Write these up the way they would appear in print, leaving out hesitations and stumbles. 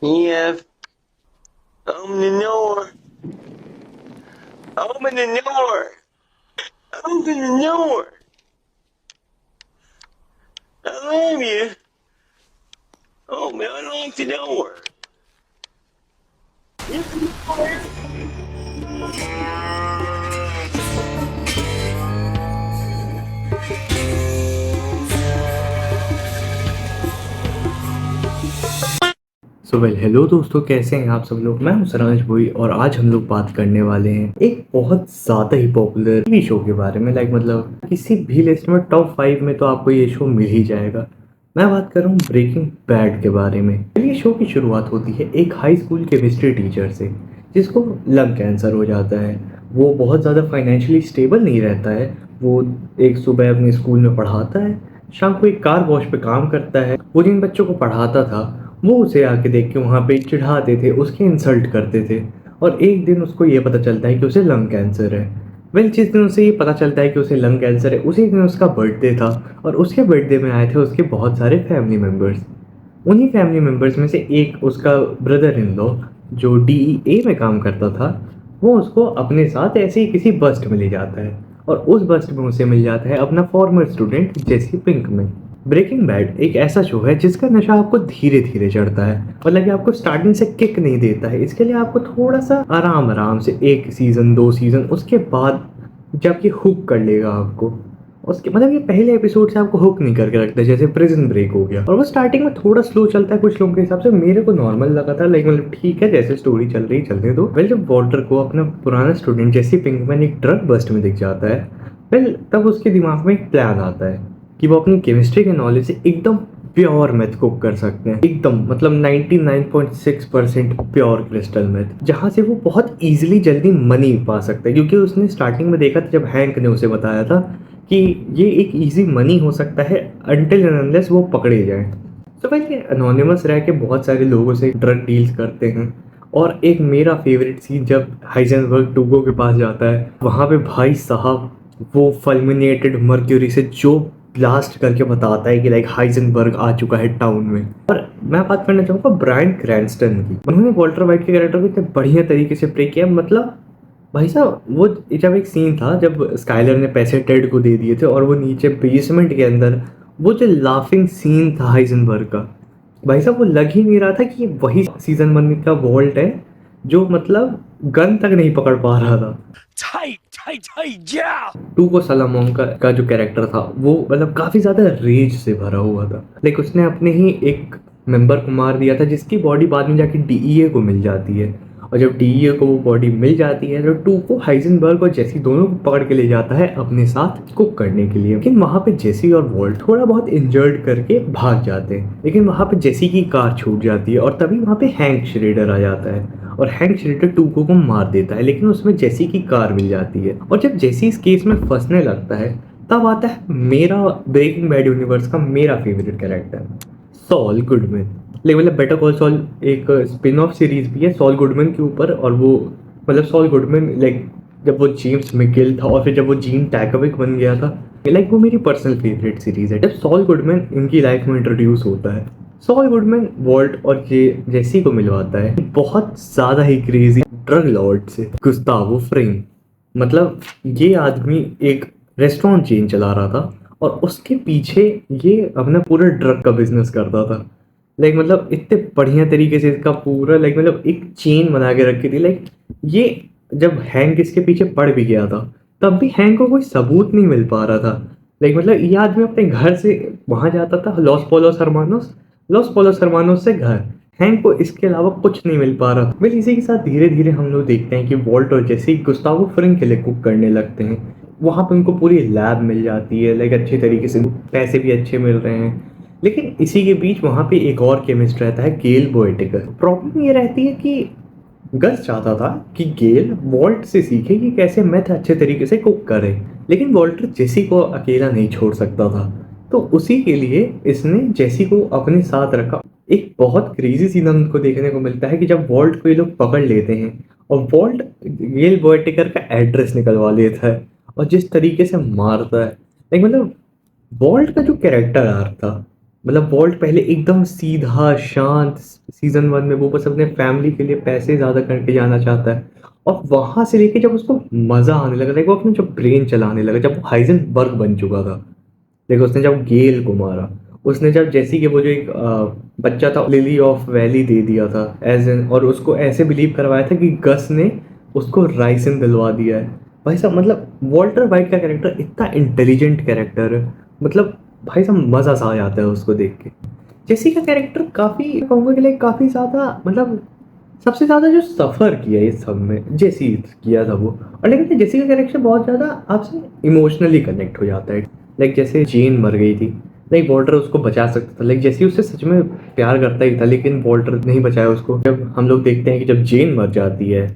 Yeah, open the door. Open the door. Open the door. I love you. Open, unlock the door. So well hello दोस्तों, कैसे हैं आप सब लोग। मैं हूं सराज भोई और आज हम लोग बात करने वाले हैं एक बहुत ज़्यादा ही पॉपुलर टीवी शो के बारे में। मतलब किसी भी लिस्ट में टॉप 5 में तो आपको ये शो मिल ही जाएगा। मैं बात कर रहा हूँ ब्रेकिंग बैड के बारे में। ये शो की शुरुआत होती है एक हाई स्कूल केमिस्ट्री टीचर से जिसको लंग कैंसर हो जाता है। वो बहुत ज़्यादा फाइनेंशियली स्टेबल नहीं रहता है। वो एक सुबह अपने स्कूल में पढ़ाता है, शाम को एक कार वॉश पे काम करता है। वो जिन बच्चों को पढ़ाता था वो उसे आके देख के वहाँ पे चिढ़ाते थे, उसके इंसल्ट करते थे। और एक दिन उसको ये पता चलता है कि उसे लंग कैंसर है। वेल, जिस दिन उसे ये पता चलता है कि उसे लंग कैंसर है उसी दिन उसका बर्थडे था। और उसके बर्थडे में आए थे उसके बहुत सारे फैमिली मेम्बर्स। उन्हीं फैमिली मेम्बर्स में से एक उसका ब्रदर इन लॉ जो डीईए में काम करता था, वो उसको अपने साथ ऐसे ही किसी बस्ट में ले जाता है। और उस बस्ट में उसे मिल जाता है अपना farmer student Jesse Pinkman. Breaking bad एक ऐसा शो है जिसका नशा आपको धीरे धीरे चढ़ता है। मतलब कि आपको स्टार्टिंग से किक नहीं देता है। इसके लिए आपको थोड़ा सा आराम आराम से एक सीजन दो सीजन उसके बाद जब ये हुक कर लेगा आपको। उसके मतलब ये पहले एपिसोड से आपको हुक नहीं करके रखता है, जैसे प्रिजन ब्रेक हो गया। और वो स्टार्टिंग में थोड़ा स्लो चलता है कुछ लोगों के हिसाब से, मेरे को नॉर्मल लगा था। लाइक मतलब ठीक है, जैसे स्टोरी चल रही चलने दो। वेल, जब वॉल्टर को अपना पुराना स्टूडेंट जैसे पिंकमैन एक ड्रग बस्ट में दिख जाता है, वेल तब उसके दिमाग में एक प्लान आता है कि वो अपनी केमिस्ट्री के नॉलेज से एकदम प्योर मेथ कुक कर सकते हैं। एकदम मतलब 99.6% प्योर क्रिस्टल मेथ, जहाँ से वो बहुत इजीली जल्दी मनी पा सकते हैं। क्योंकि उसने स्टार्टिंग में देखा था जब हैंक ने उसे बताया था कि ये एक इजी मनी हो सकता है अनटिल एंड अनलेस वो पकड़े जाएं। तो भाई ये अनोनिमस रह के बहुत सारे लोगों से ड्रग डील्स करते हैं। और एक मेरा फेवरेट सीन जब हाइजेनबर्ग टूगो के पास जाता है, वहाँ पे भाई साहब वो फल्मिनेटेड मर्क्यूरी से जो ब्लास्ट करके बताता है कि लाइक हाइजेनबर्ग आ चुका है टाउन में। और मैं बात करना चाहूँगा ब्रायन क्रैंस्टन की। उन्होंने वॉल्टर वाइट के कैरेक्टर को इतने बढ़िया तरीके से प्ले किया। मतलब भाई साहब वो जब एक सीन था जब स्काइलर ने पैसे टेड को दे दिए थे और वो नीचे बेसमेंट के अंदर वो जो लाफिंग सीन था हाइजेनबर्ग का, भाई साहब वो लग ही नहीं रहा था कि ये वही सीजन 1 का वॉल्ट है जो मतलब गन तक नहीं पकड़ पा रहा था। Tight, tight, tight, yeah! टू को सलामोंग का जो कैरेक्टर था वो मतलब काफी ज्यादा रेज से भरा हुआ था। लाइक उसने अपने ही एक मेंबर को मार दिया था जिसकी बॉडी बाद में जाके डीईए को मिल जाती है। और जब डीईए को वो बॉडी मिल जाती है तो टू को हाइजेनबर्ग और जेसी दोनों को पकड़ के ले जाता है अपने साथ कुक करने के लिए। लेकिन वहां पे जेसी और वॉल्ट थोड़ा बहुत इंजर्ड करके भाग जाते हैं। लेकिन वहां पे जेसी की कार छूट जाती है और तभी वहां पे हैंक श्रेडर आ जाता है। और हैंक श्रेडर टूको को मार देता है, लेकिन उसमें जेसी की कार मिल जाती है। और जब जेसी इस केस में फंसने लगता है तब आता है मेरा ब्रेकिंग बैड यूनिवर्स का मेरा फेवरेट कैरेक्टर, सॉल गुडमैन। लेकिन मतलब बेटर कॉल सॉल एक स्पिन ऑफ सीरीज भी है सॉल गुडमैन के ऊपर। और वो मतलब सॉल गुडमैन लाइक जब वो जेम्स मिगेल था और फिर जब वो जीन टैकोविक बन गया था, लाइक वो मेरी पर्सनल फेवरेट सीरीज है। जब सॉल गुडमैन इनकी लाइफ में इंट्रोड्यूस होता है, सॉल गुडमैन वॉल्ट और जेसी को मिलवाता है बहुत ज्यादा ही क्रेजी ड्रग लॉर्ड से, गुस्तावो फ्रिंग। मतलब ये आदमी एक रेस्टोरेंट चेन चला रहा था और उसके पीछे ये अपना पूरा ड्रग का बिजनेस करता था। लाइक मतलब इतने बढ़िया तरीके से इसका पूरा लाइक मतलब एक चेन बना के रखी थी। लाइक ये जब हैंक इसके पीछे पड़ भी गया था तब भी हैंक को कोई सबूत नहीं मिल पा रहा था। लाइक मतलब ये आदमी अपने घर से वहां जाता था लॉस पोलोस हरमानोस से घर। हैंक को इसके अलावा कुछ नहीं मिल पा रहा। फिर इसी के साथ धीरे धीरे हम लोग देखते हैं कि वॉल्ट और जेसी गुस्तावो फ्रिंग के लिए कुक करने लगते हैं। वहां पे उनको पूरी लैब मिल जाती है, लाइक अच्छे तरीके से पैसे भी अच्छे मिल रहे हैं। लेकिन इसी के बीच वहां पे एक और केमिस्ट रहता है, गेल बोएटिकर। प्रॉब्लम ये रहती है कि गस चाहता था कि गेल वॉल्ट से सीखे कि कैसे मैथ अच्छे तरीके से कुक करे, लेकिन वॉल्टर जेसी को अकेला नहीं छोड़ सकता था। तो उसी के लिए इसने जेसी को अपने साथ रखा। एक बहुत क्रेजी सीन हमको देखने को मिलता है कि जब वॉल्ट को ये लोग पकड़ लेते हैं और वॉल्ट गेल बोएटिकर का एड्रेस निकलवा लेता है और जिस तरीके से मारता है, लाइक मतलब वॉल्ट का जो कैरेक्टर आर्क था मतलब वॉल्ट पहले एकदम सीधा शांत, सीजन 1 में वो बस अपने फैमिली के लिए पैसे ज़्यादा करके जाना चाहता है, और वहाँ से लेके जब उसको मज़ा आने लगा, लाइक वो अपने जब ब्रेन चलाने लगा, जब वो हाइजेनबर्ग बन चुका था, देखो उसने जब गेल को मारा, उसने जब जैसी के वो जो एक बच्चा था लिली ऑफ वैली दे दिया था एज एन, और उसको ऐसे बिलीव करवाया था कि गस ने उसको राइसन दिलवा दिया है। भाई साहब मतलब वॉल्टर वाइट का कैरेक्टर इतना इंटेलिजेंट कैरेक्टर है, मतलब भाई साहब मज़ा सा आ जाता है उसको देख के। जेसी का कैरेक्टर काफ़ी कहूँगा कि लाइक काफ़ी ज़्यादा, मतलब सबसे ज़्यादा जो सफ़र किया इस सब में जेसी किया था वो। और लेकिन जेसी का कैरेक्टर बहुत ज़्यादा आपसे इमोशनली कनेक्ट हो जाता है। लाइक जैसे जेन मर गई थी, लाइक वॉल्टर उसको बचा सकता था, लाइक जैसे उससे सच में प्यार करता ही था, लेकिन वॉल्टर नहीं बचाया उसको। जब हम लोग देखते हैं कि जब जेन मर जाती है,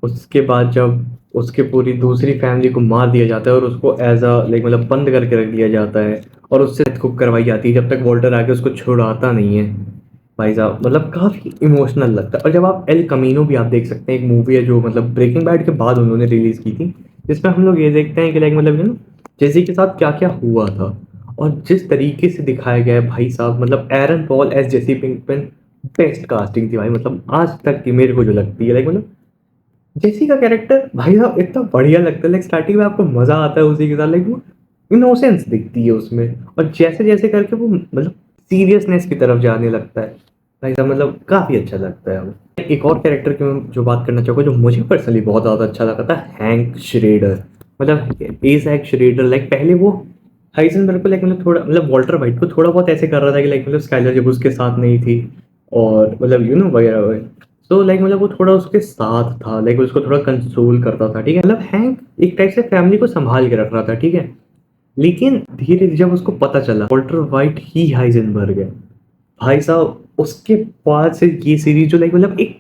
उसके बाद जब उसके पूरी दूसरी फैमिली को मार दिया जाता है और उसको एज अ लाइक मतलब बंद करके रख दिया जाता है, और उससे कुक करवाई जाती है जब तक वॉल्टर आके उसको छुड़ाता नहीं है। भाई साहब मतलब काफ़ी इमोशनल लगता है। और जब आप एल कमीनो भी आप देख सकते हैं, एक मूवी है जो मतलब ब्रेकिंग बैड के बाद उन्होंने रिलीज़ की थी, जिसमें हम लोग ये देखते हैं कि लाइक मतलब जेसी के साथ क्या क्या हुआ था, और जिस तरीके से दिखाया गया है भाई साहब, मतलब एरन Paul as Jesse Pinkman best casting थी भाई, मतलब आज तक की मेरे को जो लगती है, लाइक मतलब जेसी का कैरेक्टर भाई साहब इतना बढ़िया लगता है। लाइक स्टार्टिंग में आपको मजा आता है उसी के साथ, लाइक वो इनोसेंस दिखती है उसमें, और जैसे जैसे करके वो मतलब सीरियसनेस की तरफ जाने लगता है भाई साहब, मतलब काफी अच्छा लगता है वो। एक और कैरेक्टर की मैं जो बात करना चाहूँगा, जो मुझे पर्सनली बहुत ज्यादा अच्छा लगा था, हैंक श्रेडर। मतलब एजैक श्रेडर, लाइक पहले वो हाइजेनबर्ग को लाइक मतलब थोड़ा मतलब वॉल्टर वाइट को थोड़ा बहुत ऐसे कर रहा था कि लाइक मतलब स्काइलर जब उसके साथ नहीं थी, और मतलब वगैरह वगैरह। तो लाइक मतलब वो थोड़ा उसके साथ था, लाइक उसको थोड़ा कंसोल करता था, ठीक है, मतलब हैंक एक टाइप से फैमिली को संभाल के रख रहा था, ठीक है। लेकिन धीरे धीरे जब उसको पता चला वॉल्टर वाइट ही हाइजेनबर्ग है, भाई साहब उसके बाद से ये सीरीज जो लाइक मतलब एक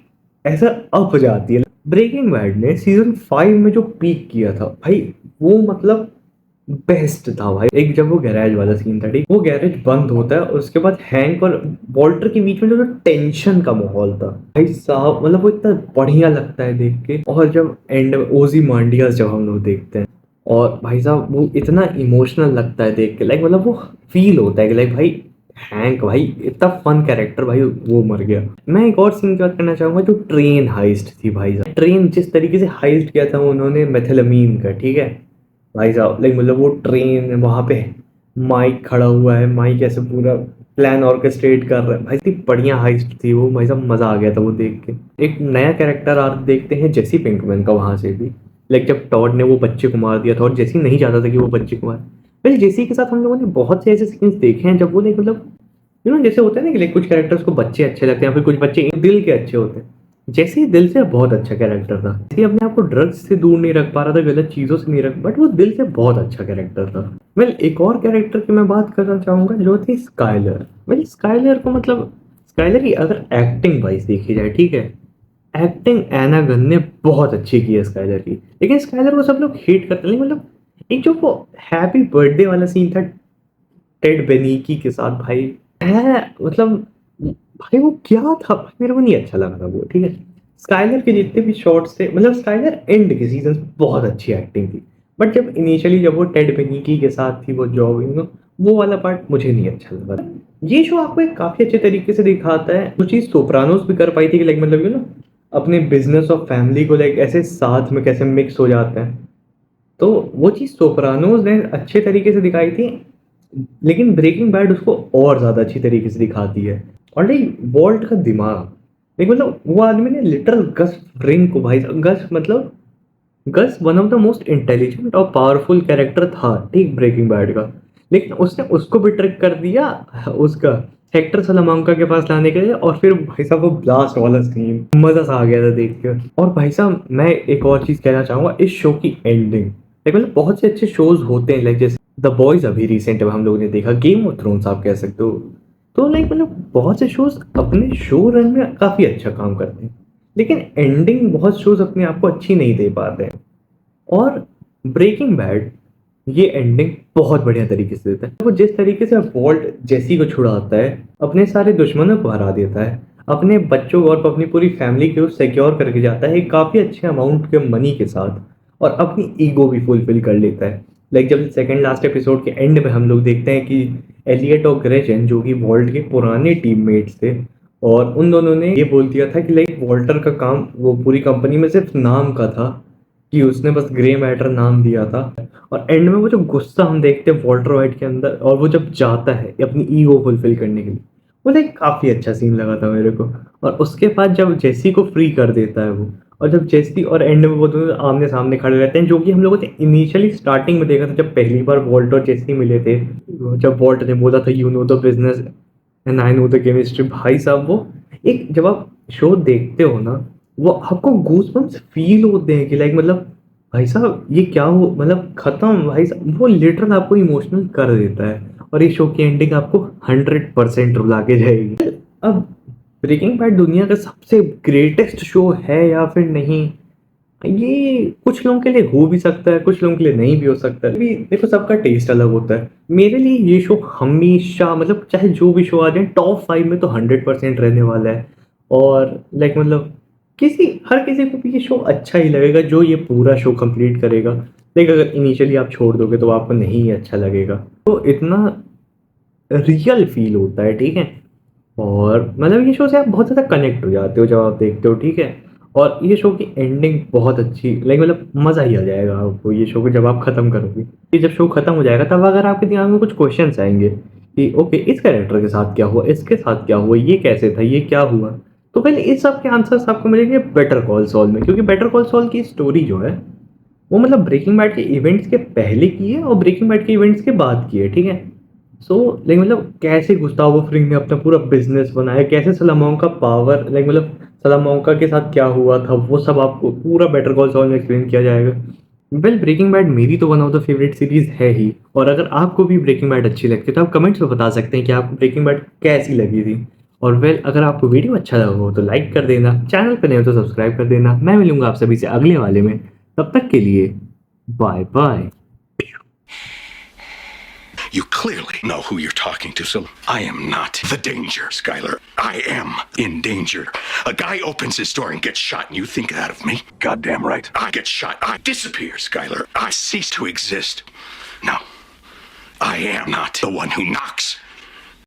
ऐसा अप जाती है। ब्रेकिंग बैड ने सीजन 5 में जो पीक किया था भाई, वो मतलब बेस्ट था भाई। एक जब वो गैराज वाला सीन था, ठीक, वो गैरेज बंद होता है और उसके बाद हैंक और वॉल्टर के बीच में जो टेंशन का माहौल था भाई साहब, मतलब वो इतना बढ़िया लगता है देख के। और जब एंड में ओजी मांडियास जब हम लोग देखते हैं, और भाई साहब वो इतना इमोशनल लगता है देख के, लाइक मतलब वो फील होता है कि लाइक भाई हैंक भाई इतना फन कैरेक्टर, भाई वो मर गया। मैं एक और सीन की बात करना चाहूंगा, जो ट्रेन हाइस्ट थी भाई साहब, ट्रेन जिस तरीके से हाइस्ट किया था उन्होंने मेथिलमीन का, ठीक है भाई साहब, लाइक मतलब वो ट्रेन वहां पे माइक खड़ा हुआ है, माइक ऐसे पूरा प्लान ऑर्केस्ट्रेट कर रहा है भाई, इतनी बढ़िया हाइस्ट थी वो भाई साहब, मजा आ गया था वो देख के। एक नया कैरेक्टर आर्क देखते हैं जेसी पिंकमैन का वहां से भी, लाइक जब टॉड ने वो बच्चे को मार दिया था और जेसी नहीं चाहता था कि वो बच्चे को मार। वैसे जेसी के साथ हम लोगों ने बहुत से ऐसे सीन्स देखे हैं जब वो लाइक मतलब जैसे होता है ना कि लाइक कुछ कैरेक्टर्स को बच्चे अच्छे लगते हैं, फिर कुछ बच्चे दिल के अच्छे होते हैं। जैसे ही दिल से बहुत अच्छा कैरेक्टर था, जैसे अपने आप को ड्रग्स से दूर नहीं रख पा रहा था, गलत चीजों से नहीं रख, बट वो दिल से बहुत अच्छा कैरेक्टर था। वेल एक और कैरेक्टर की मैं बात करना चाहूंगा जो थी स्काइलर। वेल स्काइलर को मतलब स्काइलर की अगर एक्टिंग वाइज देखी जाए, ठीक है, एक्टिंग एना गन ने बहुत अच्छी की है स्काइलर की, लेकिन स्काइलर को सब लोग हेट करते हैं। मतलब एक जो वो हैप्पी बर्थडे वाला सीन था टेड बेनिकी के साथ भाई, है मतलब भाई वो क्या था भाई, मेरे को नहीं अच्छा लगा था वो, ठीक है। स्काइलर के जितने भी शॉट्स थे, मतलब स्काइलर एंड के सीजन बहुत अच्छी एक्टिंग थी, बट जब इनिशियली जब वो टेड बेनिकी के साथ थी वो जॉब, वो वाला पार्ट मुझे नहीं अच्छा लगा। ये शो आपको एक काफी अच्छे तरीके से दिखाता है, जो चीज सोप्रानोस भी कर पाई थी कि लाइक मतलब अपने बिजनेस और फैमिली को लाइक ऐसे साथ में कैसे मिक्स हो जाते हैं, तो वो चीज़ सोप्रानोज ने अच्छे तरीके से दिखाई थी, लेकिन ब्रेकिंग बैड उसको और ज़्यादा अच्छी तरीके से दिखाती है। और नहीं वॉल्ट का दिमाग, लेकिन मतलब वो आदमी ने लिटरल गस फ्रिंग को भाई, गस मतलब Gus one of the most intelligent और पावरफुल कैरेक्टर था, ठीक, ब्रेकिंग बैड का, लेकिन उसने उसको भी ट्रिक कर दिया उसका हेक्टर सलामांका के पास लाने के लिए। और फिर भाई साहब वो ब्लास्ट वाला सीन मजा सा आ गया था देख के। और भाई साहब मैं एक और चीज कहना चाहूंगा, इस शो की एंडिंग, लाइक मतलब बहुत से अच्छे शोज होते हैं, लाइक जैसे द बॉयज अभी रिसेंट में हम लोगों ने देखा, गेम ऑफ थ्रोन्स आप कह सकते हो। तो लाइक मतलब बहुत से शोज अपने शो रन में काफी अच्छा काम करते हैं, लेकिन एंडिंग बहुत शोज अपने आप को अच्छी नहीं दे पाते हैं। और ब्रेकिंग बैड ये एंडिंग बहुत बढ़िया तरीके से देता है। वो जिस तरीके से वॉल्ट जेसी को छुड़ाता है, अपने सारे दुश्मनों को हरा देता है, अपने बच्चों को और अपनी पूरी फैमिली को सिक्योर करके जाता है एक काफी अच्छे अमाउंट के मनी के साथ, और अपनी ईगो भी फुलफिल कर लेता है। लाइक जब सेकंड लास्ट एपिसोड के एंड में हम लोग देखते हैं कि एलियट और ग्रेचन जो कि वॉल्ट के पुराने टीममेट्स थे, और उन दोनों ने ये बोल दिया था कि लाइक वॉल्टर का काम वो पूरी कंपनी में सिर्फ नाम का था, कि उसने बस ग्रे मैटर नाम दिया था। और एंड में वो जो गुस्सा हम देखते हैं वॉल्टर वाइट के अंदर, और वो जब जाता है अपनी ईगो फुलफिल करने के लिए, वो लाइक काफी अच्छा सीन लगा था मेरे को। और उसके बाद जब जेसी को फ्री कर देता है वो, और जब जेसी और एंड में वो दोनों आमने सामने खड़े रहते हैं, जो कि हम लोगों ने इनिशियली स्टार्टिंग में देखा था जब पहली बार वॉल्ट और जेसी मिले थे, जब वॉल्ट ने बोला था you know the business and I know the chemistry. भाई साहब वो एक, जब आप शो देखते हो ना, वो आपको गूज़बम्प्स फील होते हैं कि लाइक मतलब भाई साहब ये क्या हो, मतलब खत्म भाई साहब, वो लिटरल आपको इमोशनल कर देता है। और इस शो की एंडिंग आपको 100% रुला के जाएगी। अब ब्रेकिंग बैड दुनिया का सबसे ग्रेटेस्ट शो है या फिर नहीं, ये कुछ लोगों के लिए हो भी सकता है, कुछ लोगों के लिए नहीं भी हो सकता है। अभी देखो सबका टेस्ट अलग होता है। मेरे लिए ये शो हमेशा, मतलब चाहे जो भी शो आ जाए, टॉप 5 में तो 100% रहने वाला है। और लाइक मतलब हर किसी को भी ये शो अच्छा ही लगेगा जो ये पूरा शो कंप्लीट करेगा। लेकिन अगर इनिशियली आप छोड़ दोगे तो आपको नहीं अच्छा लगेगा। तो इतना रियल फील होता है, ठीक है। और मतलब ये शो से आप बहुत ज़्यादा कनेक्ट हो जाते हो जब आप देखते हो, ठीक है। और ये शो की एंडिंग बहुत अच्छी, लाइक मतलब मज़ा ही आ जाएगा आपको ये शो को जब आप ख़त्म करोगे। कि जब शो ख़त्म हो जाएगा तब अगर आपके दिमाग में कुछ क्वेश्चंस आएंगे कि ओके इस कैरेक्टर के साथ क्या हुआ, इसके साथ क्या हुआ, ये कैसे था, ये क्या हुआ, तो पहले इस सब के आंसर्स आपको मिलेंगे बेटर कॉल सॉल में। क्योंकि बेटर कॉल सॉल की स्टोरी जो है वो मतलब ब्रेकिंग बैड के इवेंट्स के पहले की है और ब्रेकिंग बैड के इवेंट्स के बाद की है, ठीक है। सो लाइक मतलब कैसे गुस्तावो फ्रिंग ने अपना पूरा बिजनेस बनाया, कैसे सलामोंका पावर, लाइक मतलब सलामोंका के साथ क्या हुआ था, वो सब आपको पूरा बेटर कॉल सॉल में एक्सप्लेन किया जाएगा। वेल ब्रेकिंग बैड मेरी तो one of the favourite series है ही। और अगर आपको भी ब्रेकिंग बैड अच्छी लगती है तो आप कमेंट्स में बता सकते हैं कि आपको ब्रेकिंग बैड कैसी लगी थी। और वेल अगर आपको वीडियो अच्छा लगा हो तो लाइक कर देना, चैनल पर नहीं हो तो सब्सक्राइब कर देना। मैं मिलूंगा आप सभी से अगले वाले में, तब तक के लिए bye bye. You clearly know who you're talking to, so I am not the danger, Skylar. I am in danger. A guy opens his door and gets shot, and you think that of me? Goddamn right. I get shot. I disappear, Skylar. I cease to exist. No, I am not the one who knocks.